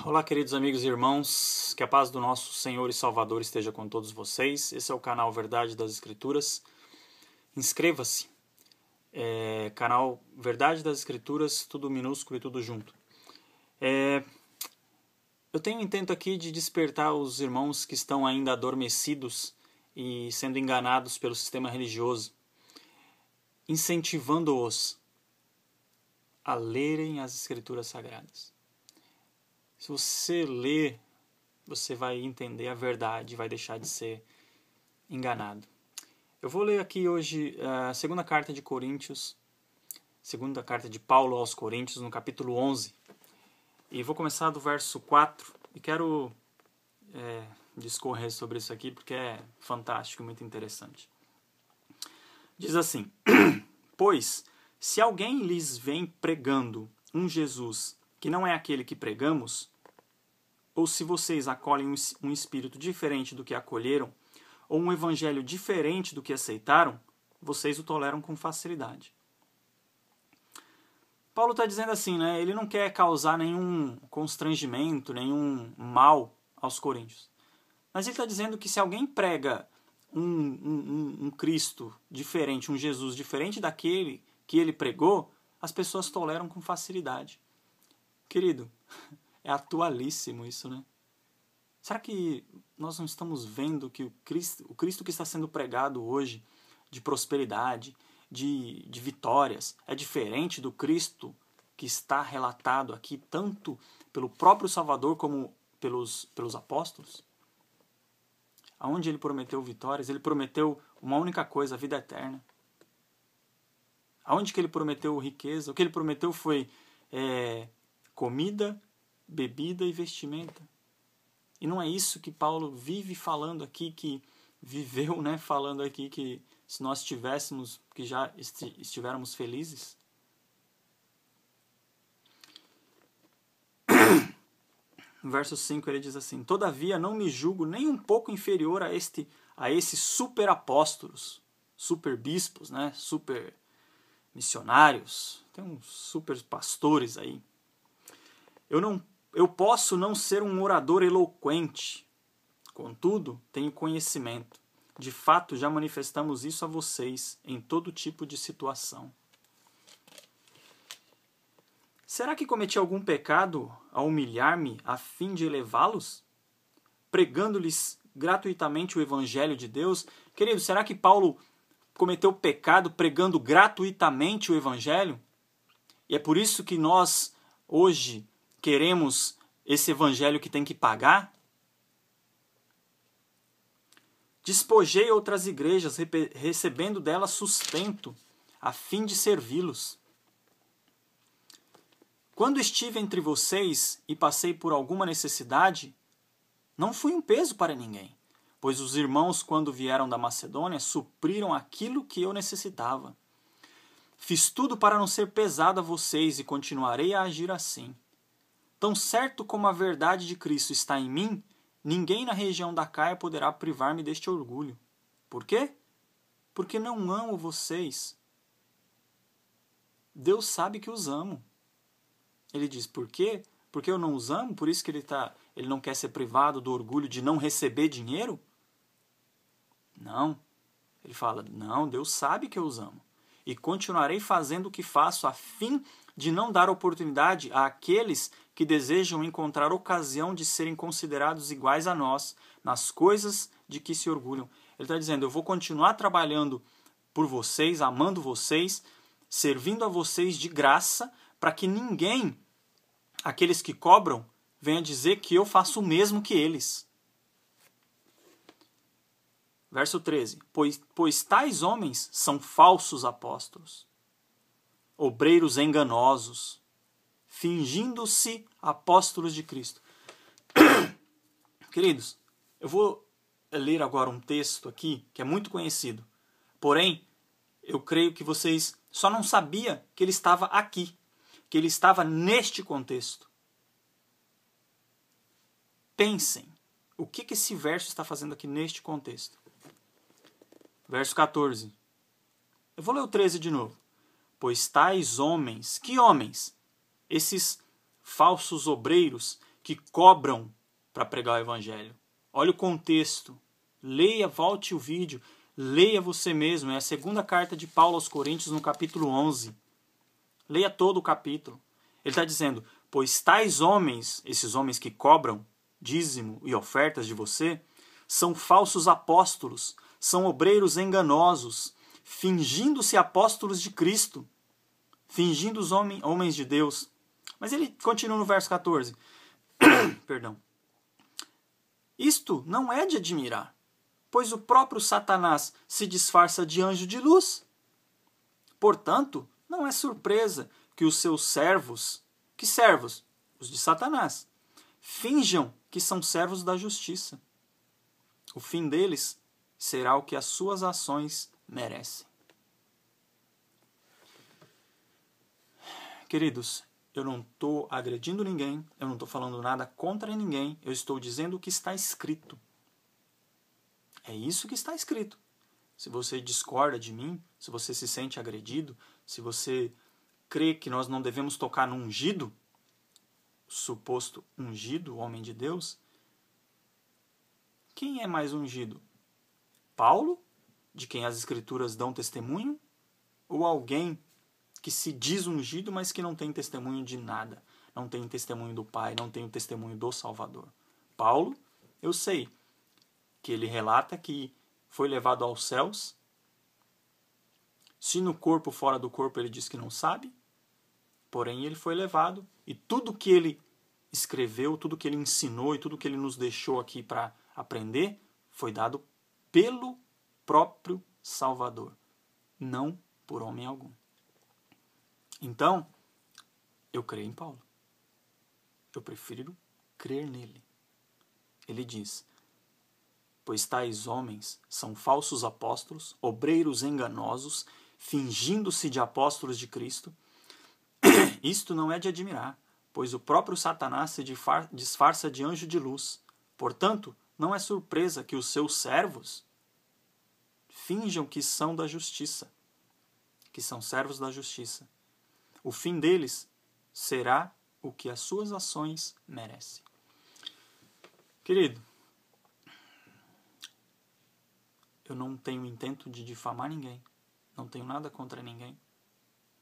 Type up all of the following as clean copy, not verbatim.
Olá, queridos amigos e irmãos, que a paz do nosso Senhor e Salvador esteja com todos vocês. Esse é o canal Verdade das Escrituras. Inscreva-se, canal Verdade das Escrituras, tudo minúsculo e tudo junto. Eu tenho intento aqui de despertar os irmãos que estão ainda adormecidos e sendo enganados pelo sistema religioso, incentivando-os a lerem as Escrituras Sagradas. Se você ler, você vai entender a verdade, vai deixar de ser enganado. Eu vou ler aqui hoje a segunda carta de Coríntios, segunda carta de Paulo aos Coríntios, no capítulo 11. E vou começar do verso 4 e quero discorrer sobre isso aqui porque é fantástico e muito interessante. Diz assim: Pois, se alguém lhes vem pregando um Jesus que não é aquele que pregamos, ou se vocês acolhem um espírito diferente do que acolheram, ou um evangelho diferente do que aceitaram, vocês o toleram com facilidade. Paulo está dizendo assim, né? Ele não quer causar nenhum constrangimento, nenhum mal aos coríntios. Mas ele está dizendo que se alguém prega um Cristo diferente, um Jesus diferente daquele que ele pregou, as pessoas toleram com facilidade. Querido, é atualíssimo isso, né? Será que nós não estamos vendo que o Cristo que está sendo pregado hoje, de prosperidade, de vitórias, é diferente do Cristo que está relatado aqui, tanto pelo próprio Salvador como pelos apóstolos? Aonde ele prometeu vitórias, ele prometeu uma única coisa, a vida eterna. Aonde que ele prometeu riqueza? O que ele prometeu foi comida, bebida e vestimenta. E não é isso que Paulo vive falando aqui, que viveu, né, falando aqui que se nós tivéssemos, que já estivéssemos felizes? No verso 5 ele diz assim: Todavia não me julgo nem um pouco inferior a esses super apóstolos, super bispos, né, super missionários, tem uns super pastores aí. Eu posso não ser um orador eloquente, contudo, tenho conhecimento. De fato, já manifestamos isso a vocês em todo tipo de situação. Será que cometi algum pecado ao humilhar-me a fim de elevá-los? Pregando-lhes gratuitamente o Evangelho de Deus? Querido, será que Paulo cometeu pecado pregando gratuitamente o Evangelho? E é por isso que nós, hoje, queremos esse evangelho que tem que pagar? Despojei outras igrejas, recebendo delas sustento, a fim de servi-los. Quando estive entre vocês e passei por alguma necessidade, não fui um peso para ninguém, pois os irmãos, quando vieram da Macedônia, supriram aquilo que eu necessitava. Fiz tudo para não ser pesado a vocês e continuarei a agir assim. Tão certo como a verdade de Cristo está em mim, ninguém na região da Caia poderá privar-me deste orgulho. Por quê? Porque não amo vocês. Deus sabe que os amo. Ele diz, por quê? Porque eu não os amo? Por isso que ele não quer ser privado do orgulho de não receber dinheiro? Não. Ele fala, não, Deus sabe que eu os amo. E continuarei fazendo o que faço a fim de não dar oportunidade àqueles que desejam encontrar ocasião de serem considerados iguais a nós nas coisas de que se orgulham. Ele está dizendo, eu vou continuar trabalhando por vocês, amando vocês, servindo a vocês de graça, para que ninguém, aqueles que cobram, venha dizer que eu faço o mesmo que eles. Verso 13. Pois tais homens são falsos apóstolos, obreiros enganosos, fingindo-se apóstolos de Cristo. Queridos, eu vou ler agora um texto aqui que é muito conhecido. Porém, eu creio que vocês só não sabiam que ele estava aqui, que ele estava neste contexto. Pensem, o que esse verso está fazendo aqui neste contexto? Verso 14. Eu vou ler o 13 de novo. Pois tais homens, que homens? Esses falsos obreiros que cobram para pregar o evangelho. Olha o contexto. Leia, volte o vídeo. Leia você mesmo. É a segunda carta de Paulo aos Coríntios, no capítulo 11. Leia todo o capítulo. Ele está dizendo, pois tais homens, esses homens que cobram dízimo e ofertas de você, são falsos apóstolos, são obreiros enganosos, fingindo-se apóstolos de Cristo, fingindo os homens de Deus. Mas ele continua no verso 14. Perdão. Isto não é de admirar, pois o próprio Satanás se disfarça de anjo de luz. Portanto, não é surpresa que os seus servos, que servos? Os de Satanás, finjam que são servos da justiça. O fim deles será o que as suas ações merecem. Queridos, eu não estou agredindo ninguém, eu não estou falando nada contra ninguém, eu estou dizendo o que está escrito. É isso que está escrito. Se você discorda de mim, se você se sente agredido, se você crê que nós não devemos tocar no ungido, suposto ungido, homem de Deus, quem é mais ungido? Paulo, de quem as escrituras dão testemunho, ou alguém que se diz ungido, mas que não tem testemunho de nada, não tem testemunho do Pai, não tem o testemunho do Salvador? Paulo, eu sei que ele relata que foi levado aos céus. Se no corpo, fora do corpo, ele diz que não sabe, porém ele foi levado, e tudo que ele escreveu, tudo que ele ensinou e tudo que ele nos deixou aqui para aprender, foi dado pelo próprio Salvador, não por homem algum. Então, eu creio em Paulo. Eu prefiro crer nele. Ele diz, pois tais homens são falsos apóstolos, obreiros enganosos, fingindo-se de apóstolos de Cristo. Isto não é de admirar, pois o próprio Satanás se disfarça de anjo de luz. Portanto, não é surpresa que os seus servos finjam que são da justiça, que são servos da justiça. O fim deles será o que as suas ações merecem. Querido, eu não tenho intento de difamar ninguém, não tenho nada contra ninguém,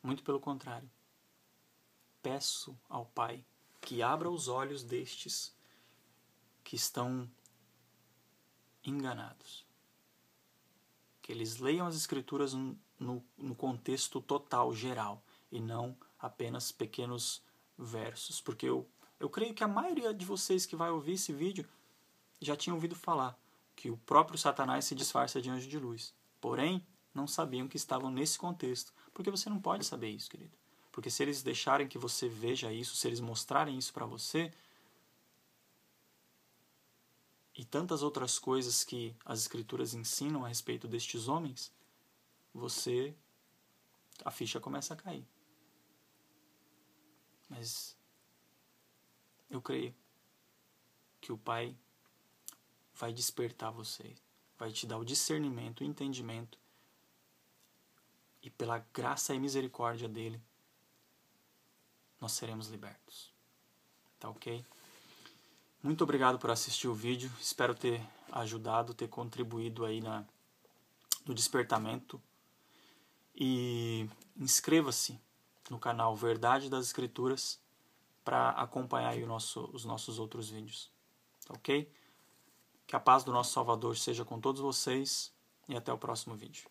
muito pelo contrário. Peço ao Pai que abra os olhos destes que estão enganados, que eles leiam as Escrituras no contexto total, geral, e não apenas pequenos versos, porque eu creio que a maioria de vocês que vai ouvir esse vídeo já tinha ouvido falar que o próprio Satanás se disfarça de anjo de luz, porém não sabiam que estavam nesse contexto, porque você não pode saber isso, querido, porque se eles deixarem que você veja isso, se eles mostrarem isso para você, e tantas outras coisas que as Escrituras ensinam a respeito destes homens, a ficha começa a cair. Mas eu creio que o Pai vai despertar você, vai te dar o discernimento, o entendimento, e pela graça e misericórdia dele, nós seremos libertos. Tá ok? Muito obrigado por assistir o vídeo, espero ter ajudado, ter contribuído aí no despertamento, e inscreva-se no canal Verdade das Escrituras para acompanhar aí os nossos outros vídeos. Ok? Que a paz do nosso Salvador seja com todos vocês e até o próximo vídeo.